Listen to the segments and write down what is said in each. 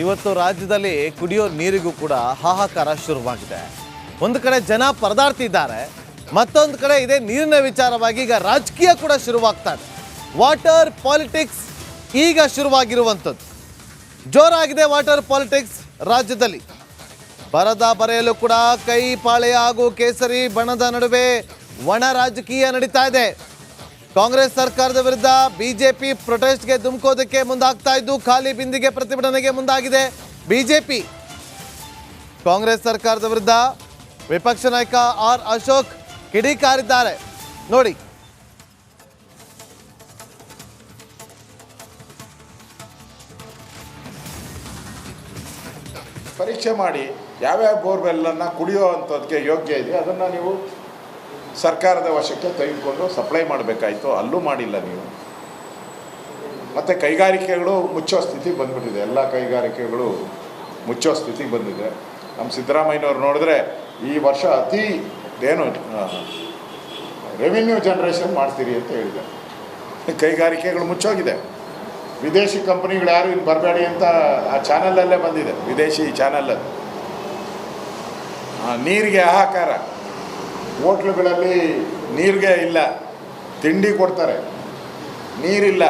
ಇವತ್ತು ರಾಜ್ಯದಲ್ಲಿ ಕುಡಿಯೋ ನೀರಿಗೂ ಕೂಡ ಹಾಹಾಕಾರ ಶುರುವಾಗಿದೆ. ಒಂದು ಕಡೆ ಜನ ಪರದಾಡ್ತಿದ್ದಾರೆ, ಮತ್ತೊಂದು ಕಡೆ ಇದೇ ನೀರಿನ ವಿಚಾರವಾಗಿ ಈಗ ರಾಜಕೀಯ ಕೂಡ ಶುರುವಾಗ್ತಾ ಇದೆ. ವಾಟರ್ ಪಾಲಿಟಿಕ್ಸ್ ಈಗ ಶುರುವಾಗಿರುವಂಥದ್ದು ಜೋರಾಗಿದೆ. ವಾಟರ್ ಪಾಲಿಟಿಕ್ಸ್ ರಾಜ್ಯದಲ್ಲಿ ಬರೆಯಲು ಕೂಡ ಕೈ ಪಾಳೆಯ ಹಾಗೂ ಕೇಸರಿ ಬಣದ ನಡುವೆ ಒಣ ರಾಜಕೀಯ ನಡೀತಾ ಇದೆ. ಕಾಂಗ್ರೆಸ್ ಸರ್ಕಾರದ ವಿರುದ್ಧ ಬಿಜೆಪಿ ಪ್ರೊಟೆಸ್ಟ್ಗೆ ಧುಮುಕೋದಕ್ಕೆ ಮುಂದಾಗ್ತಾ ಇದ್ದು ಖಾಲಿ ಬಿಂದಿಗೆ ಪ್ರತಿಭಟನೆಗೆ ಮುಂದಾಗಿದೆ ಬಿಜೆಪಿ. ಕಾಂಗ್ರೆಸ್ ಸರ್ಕಾರದ ವಿರುದ್ಧ ವಿಪಕ್ಷ ನಾಯಕ ಆರ್ ಅಶೋಕ್ ಕಿಡಿಕಾರಿದ್ದಾರೆ ನೋಡಿ. ಪರೀಕ್ಷೆ ಮಾಡಿ ಯಾವ್ಯಾವ ಬೋರ್ವೆಲ್ಲನ್ನು ಕುಡಿಯೋ ಅಂಥದ್ದಕ್ಕೆ ಯೋಗ್ಯ ಇದೆ ಅದನ್ನು ನೀವು ಸರ್ಕಾರದ ವಶಕ್ಕೆ ತೆಗೆದುಕೊಂಡು ಸಪ್ಲೈ ಮಾಡಬೇಕಾಯಿತು. ಅಲ್ಲೂ ಮಾಡಿಲ್ಲ ನೀವು. ಮತ್ತು ಕೈಗಾರಿಕೆಗಳು ಮುಚ್ಚೋ ಸ್ಥಿತಿ ಬಂದ್ಬಿಟ್ಟಿದೆ. ಎಲ್ಲ ಕೈಗಾರಿಕೆಗಳು ಮುಚ್ಚೋ ಸ್ಥಿತಿಗೆ ಬಂದಿದೆ. ನಮ್ಮ ಸಿದ್ದರಾಮಯ್ಯನವ್ರು ನೋಡಿದ್ರೆ ಈ ವರ್ಷ ಅತಿ ರೆವಿನ್ಯೂ ಜನ್ರೇಷನ್ ಮಾಡ್ತೀರಿ ಅಂತ ಹೇಳಿದೆ. ಕೈಗಾರಿಕೆಗಳು ಮುಚ್ಚೋಗಿದೆ. ವಿದೇಶಿ ಕಂಪ್ನಿಗಳು ಯಾರು ಇಲ್ಲಿ ಬರಬೇಡಿ ಅಂತ ಆ ಚಾನಲಲ್ಲೇ ಬಂದಿದೆ, ವಿದೇಶಿ ಚಾನಲಲ್ಲಿ. ನೀರಿಗೆ ಹಾಹಾಕಾರ. ಹೋಟ್ಲುಗಳಲ್ಲಿ ನೀರಿಗೆ ಇಲ್ಲ, ತಿಂಡಿ ಕೊಡ್ತಾರೆ, ನೀರಿಲ್ಲ.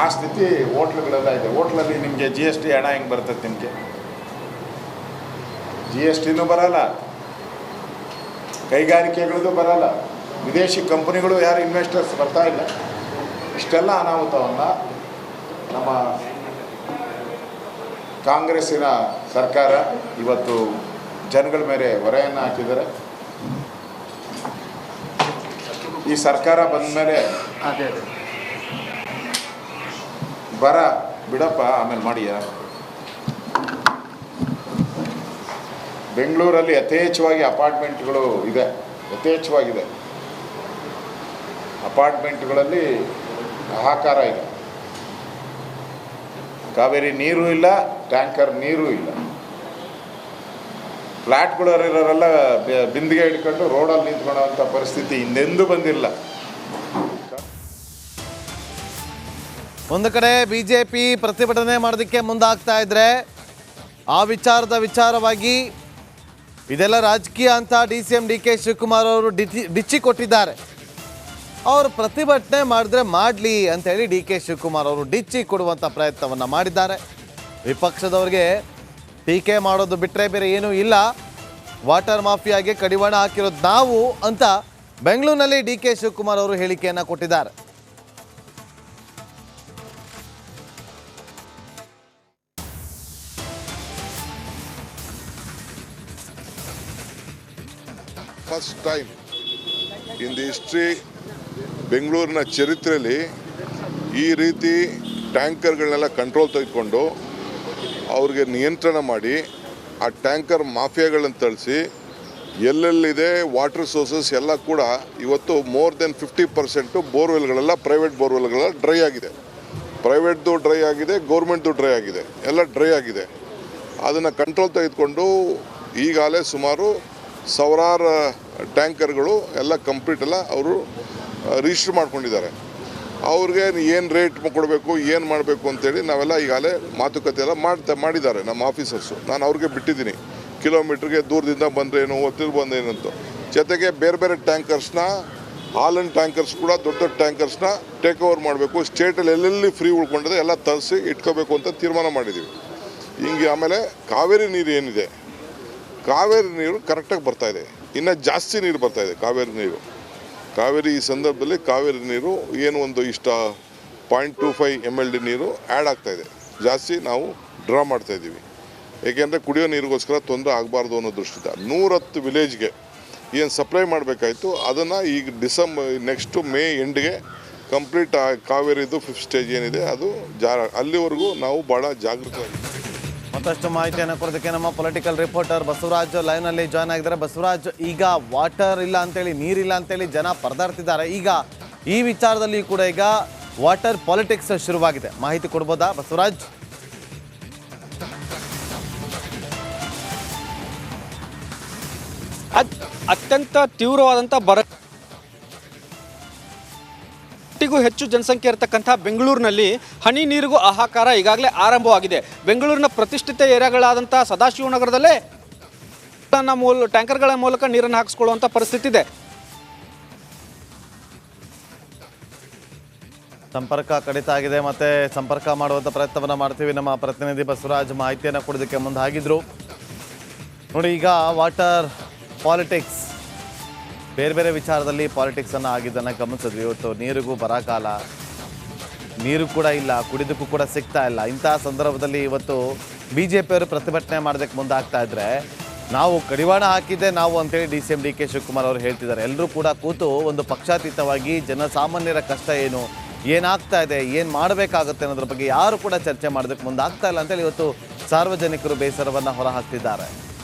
ಆ ಸ್ಥಿತಿ ಹೋಟ್ಲುಗಳೆಲ್ಲ ಇದೆ. ಹೋಟ್ಲಲ್ಲಿ ನಿಮಗೆ GST ಹಣ ಹೆಂಗೆ ಬರ್ತದೆ? ನಿಮಗೆ GSTನೂ ಬರಲ್ಲ, ಕೈಗಾರಿಕೆಗಳದ್ದು ಬರಲ್ಲ, ವಿದೇಶಿ ಕಂಪ್ನಿಗಳು ಯಾರು ಇನ್ವೆಸ್ಟರ್ಸ್ ಬರ್ತಾ ಇಲ್ಲ. ಇಷ್ಟೆಲ್ಲ ಅನಾಹುತವನ್ನು ನಮ್ಮ ಕಾಂಗ್ರೆಸ್ಸಿನ ಸರ್ಕಾರ ಇವತ್ತು ಜನಗಳ ಮೇಲೆ ಹೊರೆಯನ್ನು ಹಾಕಿದ್ದಾರೆ. ಈ ಸರ್ಕಾರ ಬಂದ ಮೇಲೆ ಬರ ಬಿಡಪ್ಪ ಆಮೇಲೆ ಮಾಡಿಯ. ಬೆಂಗಳೂರಲ್ಲಿ ಯಥೇಚ್ಛವಾಗಿ ಅಪಾರ್ಟ್ಮೆಂಟ್ಗಳು ಇದೆ, ಯಥೇಚ್ಛವಾಗಿದೆ. ಅಪಾರ್ಟ್ಮೆಂಟ್ಗಳಲ್ಲಿ ಹಾಹಾಕಾರ ಇದೆ. ಕಾವೇರಿ ನೀರು ಇಲ್ಲ, ಟ್ಯಾಂಕರ್ ನೀರು ಇಲ್ಲ. ಫ್ಲ್ಯಾಟ್ಗಳವರೆಲ್ಲ ಬಿಂದಿಗೆ ಹಿಡ್ಕೊಂಡು ರೋಡಲ್ಲಿ ನಿಂತ್ಕೊಳ್ಳೋವಂಥ ಪರಿಸ್ಥಿತಿ ಹಿಂದೆಂದೂ ಬಂದಿಲ್ಲ. ಒಂದು ಕಡೆ ಬಿಜೆಪಿ ಪ್ರತಿಭಟನೆ ಮಾಡೋದಕ್ಕೆ ಮುಂದಾಗ್ತಾ ಇದ್ರೆ ಆ ವಿಚಾರವಾಗಿ ಇದೆಲ್ಲ ರಾಜಕೀಯ ಅಂತ DCM DK ಶಿವಕುಮಾರ್ ಅವರು ಡಿಚ್ಚಿ ಕೊಟ್ಟಿದ್ದಾರೆ. ಅವರು ಪ್ರತಿಭಟನೆ ಮಾಡಿದ್ರೆ ಮಾಡಲಿ ಅಂತೇಳಿ DK ಶಿವಕುಮಾರ್ ಅವರು ಡಿಚ್ಚಿ ಕೊಡುವಂಥ ಪ್ರಯತ್ನವನ್ನು ಮಾಡಿದ್ದಾರೆ. ವಿಪಕ್ಷದವ್ರಿಗೆ ಟೀಕೆ ಮಾಡೋದು ಬಿಟ್ಟರೆ ಬೇರೆ ಏನೂ ಇಲ್ಲ. ವಾಟರ್ ಮಾಫಿಯಾಗೆ ಕಡಿವಾಣ ಹಾಕಿರೋದು ನಾವು ಅಂತ ಬೆಂಗಳೂರಿನಲ್ಲಿ DK ಶಿವಕುಮಾರ್ ಅವರು ಹೇಳಿಕೆಯನ್ನು ಕೊಟ್ಟಿದ್ದಾರೆ. First time in the history ಬೆಂಗಳೂರಿನ ಚರಿತ್ರೆಯಲ್ಲಿ ಈ ರೀತಿ ಟ್ಯಾಂಕರ್ಗಳನ್ನೆಲ್ಲ ಕಂಟ್ರೋಲ್ ತೆಗೆದುಕೊಂಡು ಅವ್ರಿಗೆ ನಿಯಂತ್ರಣ ಮಾಡಿ ಆ ಟ್ಯಾಂಕರ್ ಮಾಫಿಯಾಗಳನ್ನು ತಳಿಸಿ ಎಲ್ಲೆಲ್ಲಿದೆ ವಾಟರ್ ಸೋರ್ಸಸ್ ಎಲ್ಲ ಕೂಡ ಇವತ್ತು ಮೋರ್ ದೆನ್ 50% ಬೋರ್ವೆಲ್ಗಳೆಲ್ಲ ಪ್ರೈವೇಟ್ ಬೋರ್ವೆಲ್ಗಳೆಲ್ಲ ಡ್ರೈ ಆಗಿದೆ. ಪ್ರೈವೇಟ್ದು ಡ್ರೈ ಆಗಿದೆ, ಗೌರ್ಮೆಂಟ್ದು ಡ್ರೈ ಆಗಿದೆ, ಎಲ್ಲ ಡ್ರೈ ಆಗಿದೆ. ಅದನ್ನು ಕಂಟ್ರೋಲ್ ತೆಗೆದುಕೊಂಡು ಈಗಾಗಲೇ ಸುಮಾರು ಸಾವಿರಾರು ಟ್ಯಾಂಕರ್ಗಳು ಎಲ್ಲ ಕಂಪ್ಲೀಟ್ ಎಲ್ಲ ಅವರು ರಿಜಿಸ್ಟರ್ ಮಾಡ್ಕೊಂಡಿದ್ದಾರೆ. ಅವ್ರಿಗೆ ಏನು ರೇಟ್ ಕೊಡಬೇಕು, ಏನು ಮಾಡಬೇಕು ಅಂತೇಳಿ ನಾವೆಲ್ಲ ಈಗಾಗಲೇ ಮಾತುಕತೆ ಎಲ್ಲ ಮಾಡಿದ್ದಾರೆ ನಮ್ಮ ಆಫೀಸರ್ಸು. ನಾನು ಅವ್ರಿಗೆ ಬಿಟ್ಟಿದ್ದೀನಿ, ಕಿಲೋಮೀಟ್ರಿಗೆ ದೂರದಿಂದ ಬಂದ್ರೇನು, ಒತ್ತಿಲ್ ಬಂದೇನು ಅಂತ. ಜೊತೆಗೆ ಬೇರೆ ಬೇರೆ ಟ್ಯಾಂಕರ್ಸ್ನ, ಹಾಲನ್ ಟ್ಯಾಂಕರ್ಸ್ ಕೂಡ ದೊಡ್ಡ ದೊಡ್ಡ ಟ್ಯಾಂಕರ್ಸ್ನ ಟೇಕ್ ಓವರ್ ಮಾಡಬೇಕು. ಸ್ಟೇಟಲ್ಲಿ ಎಲ್ಲೆಲ್ಲಿ ಫ್ರೀ ಉಳ್ಕೊಂಡಿದೆ ಎಲ್ಲ ತರಿಸಿ ಇಟ್ಕೋಬೇಕು ಅಂತ ತೀರ್ಮಾನ ಮಾಡಿದ್ದೀವಿ. ಹಿಂಗೆ ಆಮೇಲೆ ಕಾವೇರಿ ನೀರು ಏನಿದೆ, ಕಾವೇರಿ ನೀರು ಕರೆಕ್ಟಾಗಿ ಬರ್ತಾಯಿದೆ. ಇನ್ನು ಜಾಸ್ತಿ ನೀರು ಬರ್ತಾಯಿದೆ ಕಾವೇರಿ ನೀರು. ಕಾವೇರಿ ಈ ಸಂದರ್ಭದಲ್ಲಿ ಕಾವೇರಿ ನೀರು ಏನು ಒಂದು 0.25 MLD ನೀರು ಆ್ಯಡ್ ಆಗ್ತಾಯಿದೆ. ಜಾಸ್ತಿ ನಾವು ಡ್ರಾ ಮಾಡ್ತಾಯಿದ್ದೀವಿ. ಏಕೆಂದರೆ ಕುಡಿಯೋ ನೀರಿಗೋಸ್ಕರ ತೊಂದರೆ ಆಗಬಾರ್ದು ಅನ್ನೋ ದೃಷ್ಟಿಯಿಂದ 110 ವಿಲೇಜ್ಗೆ ಏನು ಸಪ್ಲೈ ಮಾಡಬೇಕಾಯಿತು ಅದನ್ನು ಈಗ ನೆಕ್ಸ್ಟು ಮೇ ಎಂಡ್ಗೆ ಕಂಪ್ಲೀಟ್ ಕಾವೇರಿದು 5th ಸ್ಟೇಜ್ ಏನಿದೆ ಅದು ಅಲ್ಲಿವರೆಗೂ ನಾವು ಭಾಳ ಜಾಗೃತವಾಗಿದ್ದೀವಿ. ಮತ್ತಷ್ಟು ಮಾಹಿತಿಯನ್ನು ಕೊಡೋದಕ್ಕೆ ನಮ್ಮ ಪೊಲಿಟಿಕಲ್ ರಿಪೋರ್ಟರ್ ಬಸವರಾಜ್ ಲೈವ್ನಲ್ಲಿ ಜಾಯ್ನ್ ಆಗಿದ್ದಾರೆ. ಬಸವರಾಜ್, ಈಗ ವಾಟರ್ ಇಲ್ಲ ಅಂತೇಳಿ, ನೀರಿಲ್ಲ ಅಂತೇಳಿ ಜನ ಪರದಾಡ್ತಿದ್ದಾರೆ. ಈಗ ಈ ವಿಚಾರದಲ್ಲಿ ಕೂಡ ಈಗ ವಾಟರ್ ಪಾಲಿಟಿಕ್ಸ್ ಶುರುವಾಗಿದೆ. ಮಾಹಿತಿ ಕೊಡ್ಬೋದಾ ಬಸವರಾಜ್? ಅತ್ಯಂತ ತೀವ್ರವಾದಂಥ ಬರ ಕೋಟಿಗೂ ಹೆಚ್ಚು ಜನಸಂಖ್ಯೆ ಇರತಕ್ಕಂಥ ಬೆಂಗಳೂರಿನಲ್ಲಿ ಹನಿ ನೀರಿಗೂ ಹಾಹಾಕಾರ ಈಗಾಗಲೇ ಆರಂಭವಾಗಿದೆ. ಬೆಂಗಳೂರಿನ ಪ್ರತಿಷ್ಠಿತ ಏರಿಯಾಗಳಾದಂಥ ಸದಾಶಿವನಗರದಲ್ಲೇ ಟ್ಯಾಂಕರ್ಗಳ ಮೂಲಕ ನೀರನ್ನು ಹಾಕಿಸ್ಕೊಳ್ಳುವಂಥ ಪರಿಸ್ಥಿತಿ ಇದೆ. ಸಂಪರ್ಕ ಕಡಿತ ಆಗಿದೆ, ಮತ್ತೆ ಸಂಪರ್ಕ ಮಾಡುವಂಥ ಪ್ರಯತ್ನವನ್ನು ಮಾಡ್ತೀವಿ. ನಮ್ಮ ಪ್ರತಿನಿಧಿ ಬಸವರಾಜ್ ಮಾಹಿತಿಯನ್ನು ಕೊಡೋದಕ್ಕೆ ಮುಂದಾಗಿದ್ರು. ನೋಡಿ, ಈಗ ವಾಟರ್ ಪಾಲಿಟಿಕ್ಸ್, ಬೇರೆ ಬೇರೆ ವಿಚಾರದಲ್ಲಿ ಪಾಲಿಟಿಕ್ಸನ್ನು ಆಗಿದ್ದನ್ನು ಗಮನಿಸಿದ್ವಿ. ಇವತ್ತು ನೀರಿಗೂ ಬರಕಾಲ, ನೀರು ಕೂಡ ಇಲ್ಲ, ಕುಡಿದಕ್ಕೂ ಕೂಡ ಸಿಗ್ತಾ ಇಲ್ಲ. ಇಂತಹ ಸಂದರ್ಭದಲ್ಲಿ ಇವತ್ತು BJP ಅವರು ಪ್ರತಿಭಟನೆ ಮಾಡೋದಕ್ಕೆ ಮುಂದಾಗ್ತಾ ಇದ್ರೆ, ನಾವು ಕಡಿವಾಣ ಹಾಕಿದ್ದೆ ನಾವು ಅಂತೇಳಿ DCM DK ಶಿವಕುಮಾರ್ ಅವರು ಹೇಳ್ತಿದ್ದಾರೆ. ಎಲ್ಲರೂ ಕೂಡ ಕೂತು ಒಂದು ಪಕ್ಷಾತೀತವಾಗಿ ಜನಸಾಮಾನ್ಯರ ಕಷ್ಟ ಏನು, ಏನಾಗ್ತಾ ಇದೆ, ಏನು ಮಾಡಬೇಕಾಗುತ್ತೆ ಅನ್ನೋದ್ರ ಬಗ್ಗೆ ಯಾರು ಕೂಡ ಚರ್ಚೆ ಮಾಡೋದಕ್ಕೆ ಮುಂದಾಗ್ತಾ ಇಲ್ಲ ಅಂತೇಳಿ ಇವತ್ತು ಸಾರ್ವಜನಿಕರು ಬೇಸರವನ್ನು ಹೊರಹಾಕ್ತಿದ್ದಾರೆ.